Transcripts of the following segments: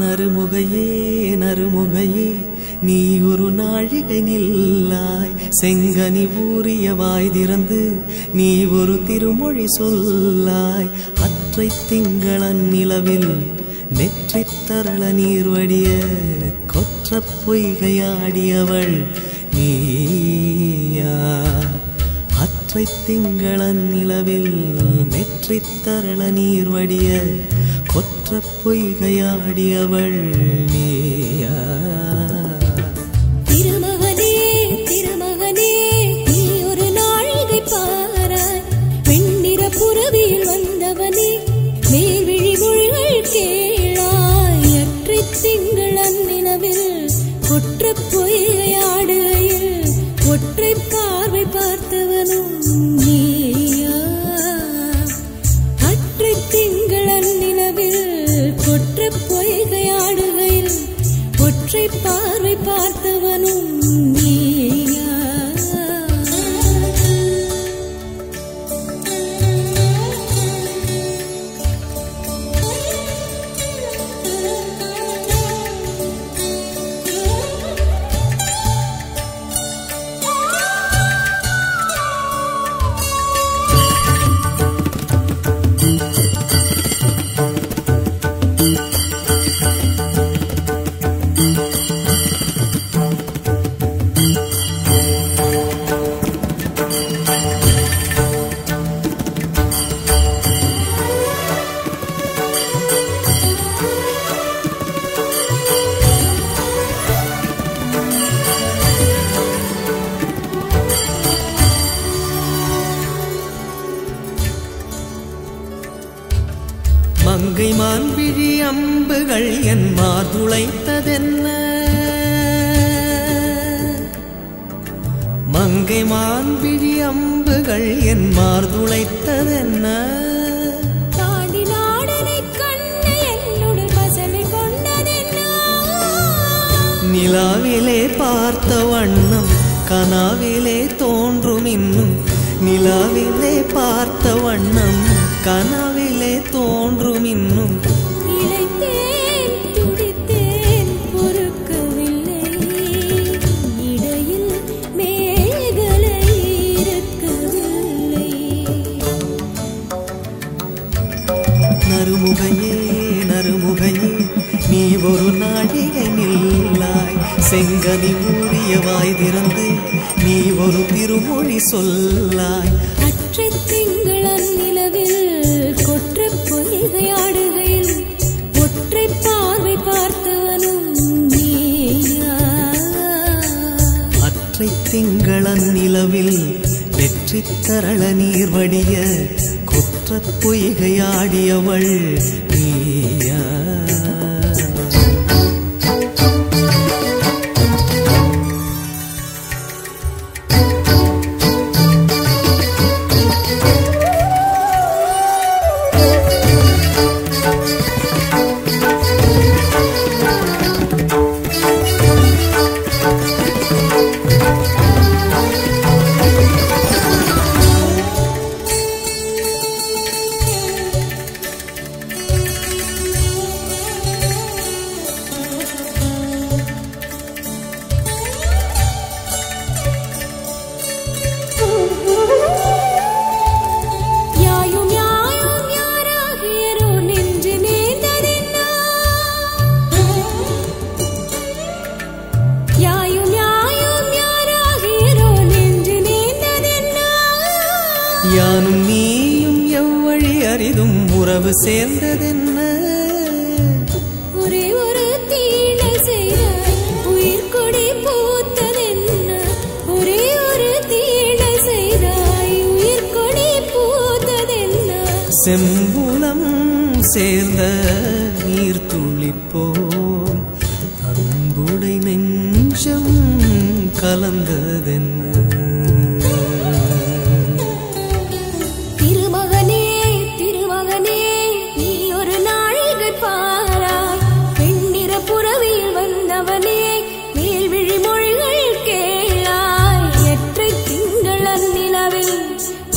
நறுமுகையே நறுமுகையே நீ ஒரு நாழிகை நில்லாய் செங்கனி ஊறிய வாய் திறந்து நீ ஒரு திருமொழி சொல்லாய் அற்றை திங்களன் நிலவில் நெற்றித் தரள நீர் வடிய கொற்ற பொய்கையாடியவள் நீயா அற்றை திங்களன் நிலவில் நெற்றித் தரள நீர் வடிய கொற்ற பொய்கையாடியவள் நீயா திருமகனே திருமகனே நீ ஒரு நாழிகை பாராய் வெண்ணிற புறவியில் வந்தவனே மேல்விழி மொழிகள் கேளாய் அற்றை திங்களன் நிலவில் கொற்ற பொய்கையாடுகையில் ஒற்றை பார்வை பார்த்தவனும் நீயா அற்றை திங்களன் நிலவில் கொற்ற பொய்கையாடுகையில் ஒற்றை பார்வை பார்த்தவனும் நீயா மங்கை மான்விழி அம்புகள் என் மார்துளைத்ததென்ன மங்கை மான்விழி அம்புகள் என் மார்துளைத்ததென்ன தாண்டி நாடனை கண்ணு என்னுடன் பசலை கொண்டதென்ன நிலாவிலே பார்த்த வண்ணம் கனாவிலே தோன்றும் இன்னும் நிலாவிலே பார்த்த வண்ணம் கனாவிலே தோன்றும் இன்னும் இளைத்தேன் துடித்தேன் பொறுக்கவில்லை இடையில் மேகலை இருக்கவில்லை நறுமுகையே நறுமுகையே நீ ஒரு நாழிகை நில்லாய் செங்கனி ஊறிய வாய் திறந்து நீ ஒரு திருமொழி சொல்லாய் அற்றை திங்களன் நிலவில் கொற்ற பொய்கையாடுகையில் ஒற்றை பார்வை பார்த்தவனும் நீயா அற்றை திங்களன் நிலவில் வெற்றித் தரள நீர் வடிய கொற்ற பொய்கையாடியவள் நீயா யானும் நீயும் எவ்வழி அரிதும் உறவு சேர்ந்ததென்ன ஒரே ஒரு தீழை செய்தாய் உயிர் கொடி பூத்ததென்ன ஒரே ஒரு தீழை செய்தாய் உயிர் கொடி பூத்ததென்ன செம்புலம் சேர்ந்த நீர் துளிப்போம் அன்புடை நெஞ்சம் கலந்ததென்ன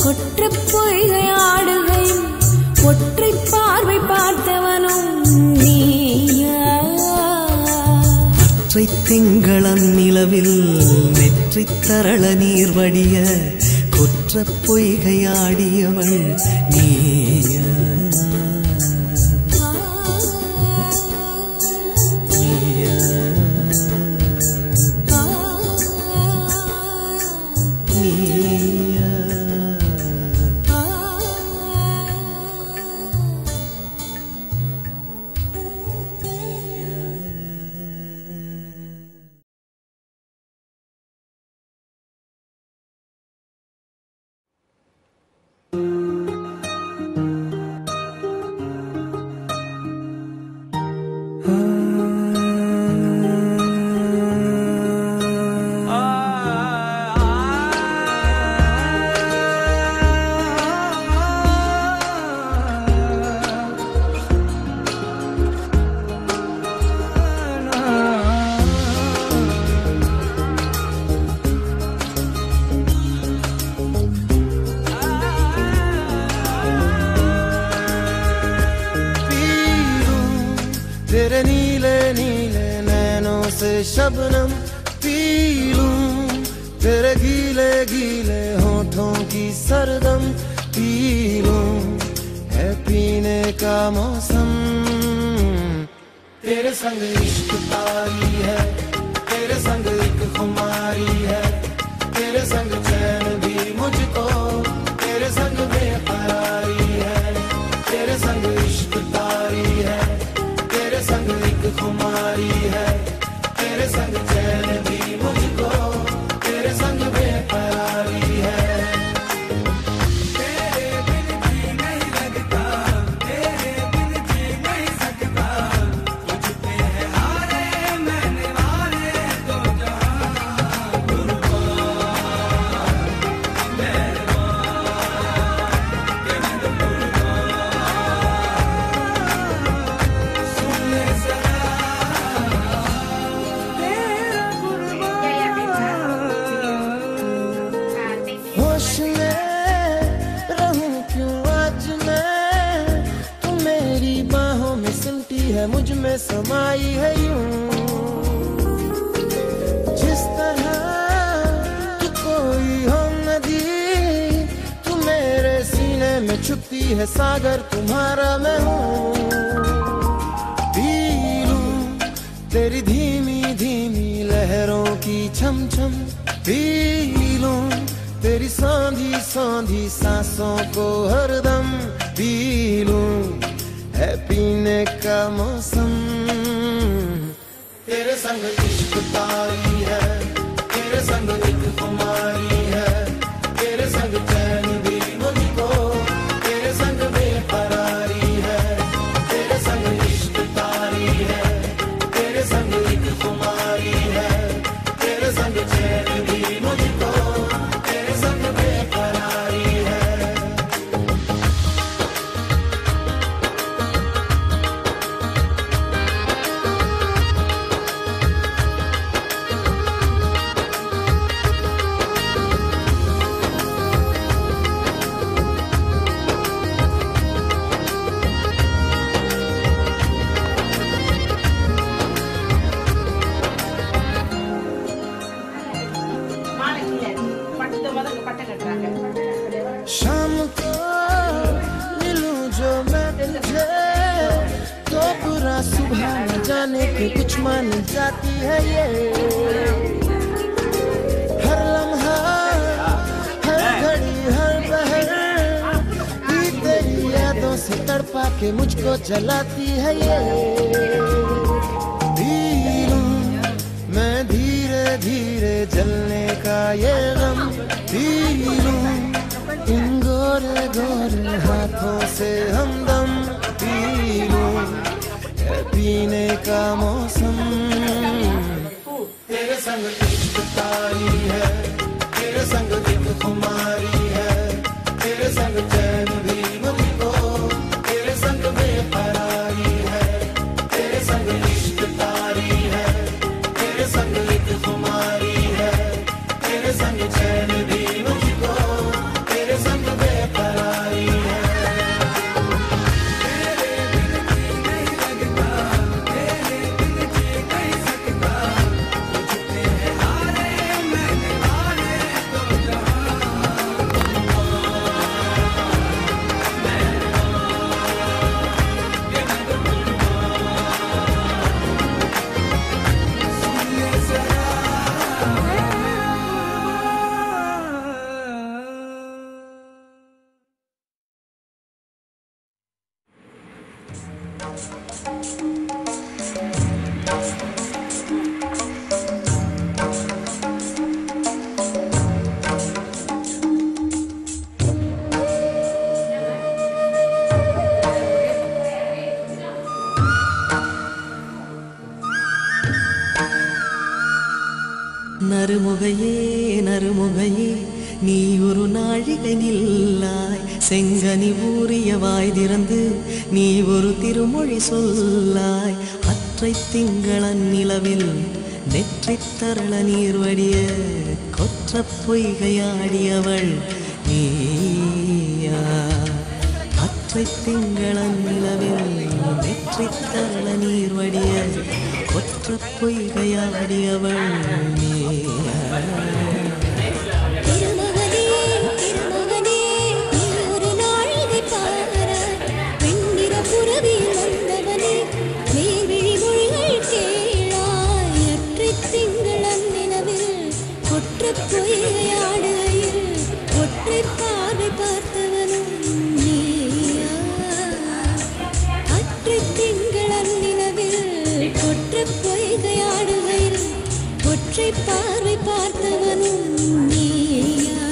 கொற்ற பொய்கை ஆடுகையும் ஒற்றை பார்வை பார்த்தவனும் நீயா? அற்றை திங்களன் நிலவில் நெற்றி தரள நீர் வடிய கொற்ற பொய்கையாடியவள் நீயா? तेरे नीले नीले नैनों से शबनम पी लूं, तेरे गीले गीले होठों की सरदम पी लूं, है पीने का मौसम। तेरे संग इश्क तारी है, तेरे संग एक खुमारी है, तेरे संग चैन भी मुझको, तेरे संग बेकरारी है। तेरे संग इश्क तारी है, तेरे संग एक खुमारी है, तेरे संग चैन भी मुझको, तेरे संग बेकरारी है। तेरे बिन जी नहीं लगता, तेरे बिन जी नहीं सकता, तुझ पे है हारे मैंने वारे दो जहां। कुर्बान होश में रहूं क्यों आज मैं, तू मेरी बाहों में सिमटी है, मुझ में समाई है यूं। जिस तरह तू कोई हो नदी, तू मेरे सीने में छुपती है सागर, तुम्हारा मैं हूँ। पी लूं तेरी धीमी धीमी लहरों की छम छम, पी लूं तेरी सांधी सांधी सांसों को हरदम, पी लूं है पीने का मौसम। तेरे संग इश्क तारी है, तेरे संग एक खुमारी है, तेरे संग चैन भी मुझको, तेरे संग बेकरारी है। तेरे संग इश्क तारी है, तेरे संग एक खुमारी है, तेरे संग चैन भी मुझको, तेरे संग बेकरारी है। शाम को मिलूं जो मैं तुझे, तो पूरा सुबह न जाने के कुछ मान जाती है ये। हर लम्हा हर घड़ी हर पहर भी तेरी यादों से तड़पा के मुझको जलाती है ये। पी लूं मैं धीरे धीरे जलने का ये गम, पी लूं इन गोरे गोरे हाथों से हमदम, पी लूं है पीने का मौसम। तेरे संग इश्क तारी है, तेरे संग एक खुमारी है, तेरे संग चैन भी मुझको, तेरे संग बेकरारी है। तेरे संग इश्क तारी है, तेरे संग एक खुमारी है, तेरे संग चैन भी मुझको, तेरे संग நறுமுகையே நறுமுகையே நீ ஒரு நாழிகை நில்லாய் செங்கனி ஊறிய வாய் திறந்து நீ ஒரு திருமொழி சொல்லாய் அற்றை திங்களன் நிலவில் நெற்றித் தரள நீர் வடிய கொற்ற பொய்கையாடியவள் நீயா அற்றை திங்களன் நிலவில் நெற்றித் தரள நீர் வடிய கொற்ற பொய்கையாடியவள் நீயா பார்வை பார்த்தவனும் நீயா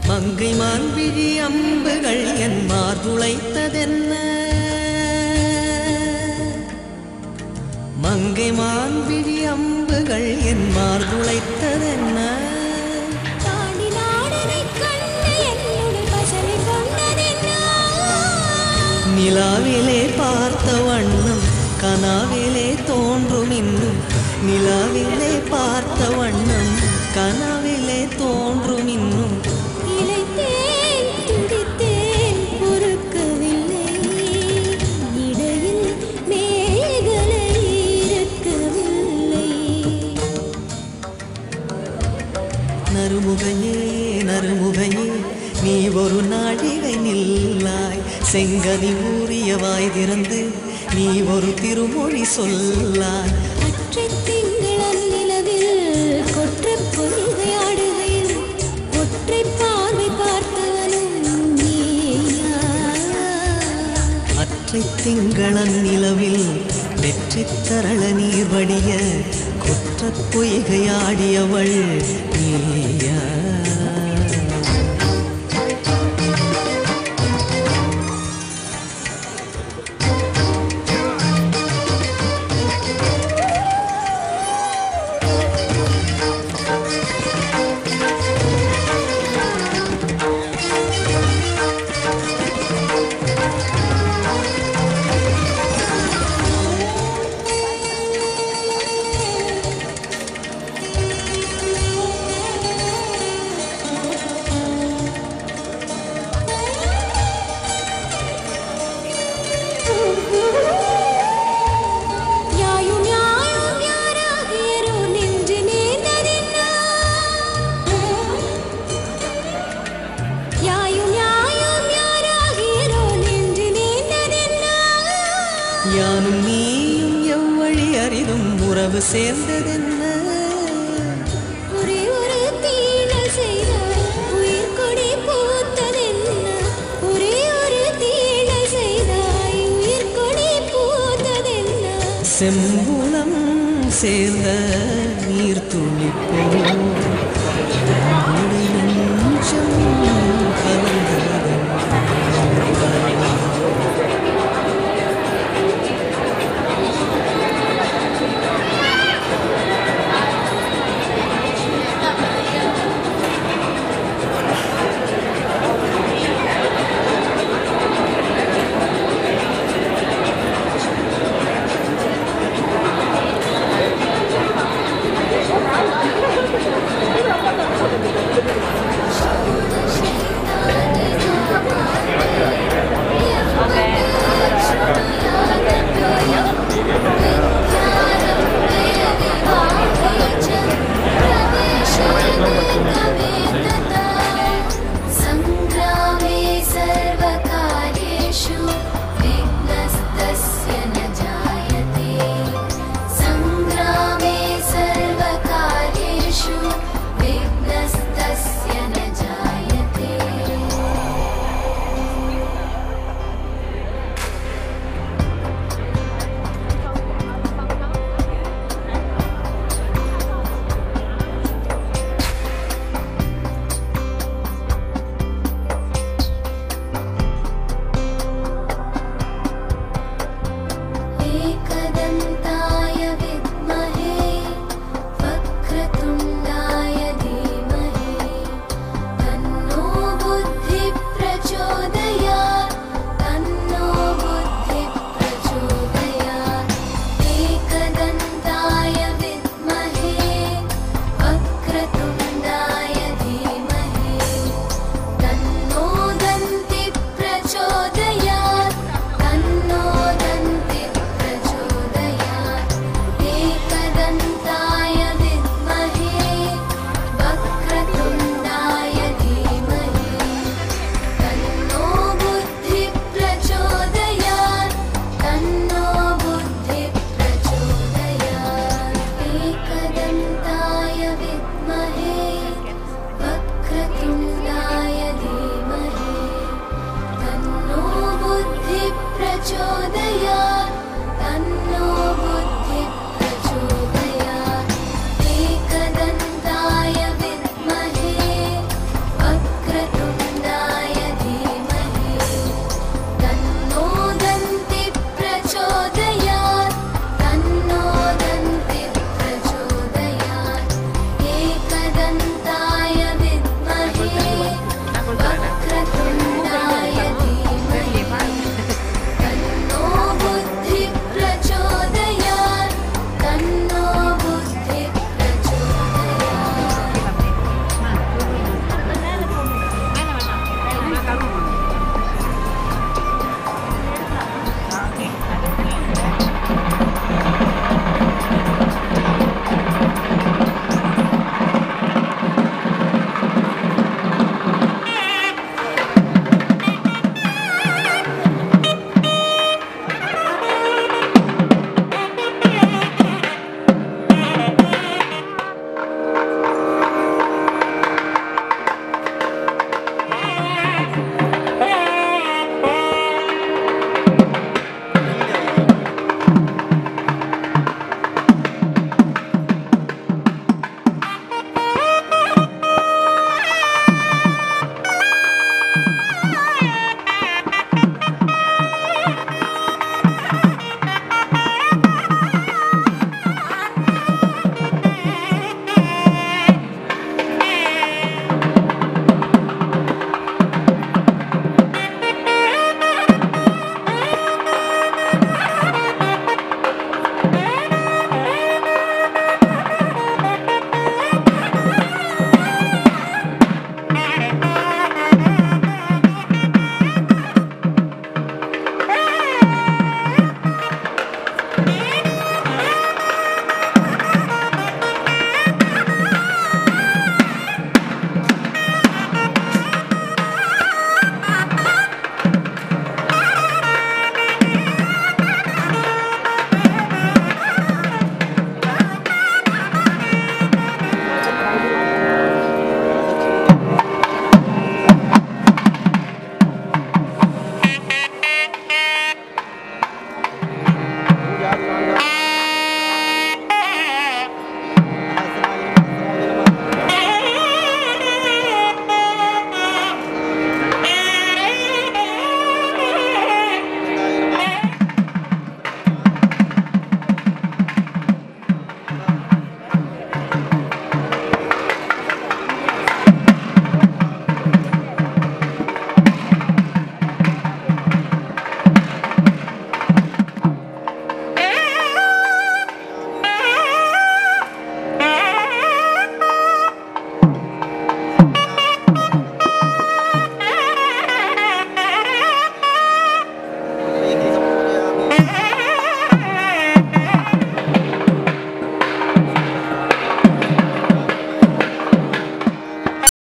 மங்கை மான்விழி அம்புகள் என் மார்துளைத்ததென்ன மங்கை மான்விழி அம்புகள் என் மார்துளைத்ததென்ன நிலாவிலே பார்த்த வண்ணம் கனாவிலே தோன்றும் இன்னும் நிலாவிலே பார்த்த வண்ணம் கனாவிலே தோன்றும் இன்னும் நறுமுகையே நறுமுகையே நீ ஒரு நாழிகை நில்லாய் செங்கனி ஊறிய வாய் திறந்து நீ ஒரு திருமொழி சொல்லாய் அற்றை திங்களன் நிலவில் கொற்ற பொய்கையாடுகையில் ஒற்றை பார்வை பார்த்தவனும் நீயா அற்றை திங்களன் நிலவில் வெற்றித் தரள நீர் வடிய கொற்ற பொய்கையாடியவள் நீயா யானும் நீயும் எவ்வழி அறிதும் உறவு சேர்ந்ததென்ன ஒரே ஒரு தீனல் செய்தால் உயிர் கொடி பூத்ததென்ன ஒரே ஒரு தீனல் செய்தாய் உயிர் கொடி பூத்ததென்ன செம்புலம் சேர்ந்த நீர் துளி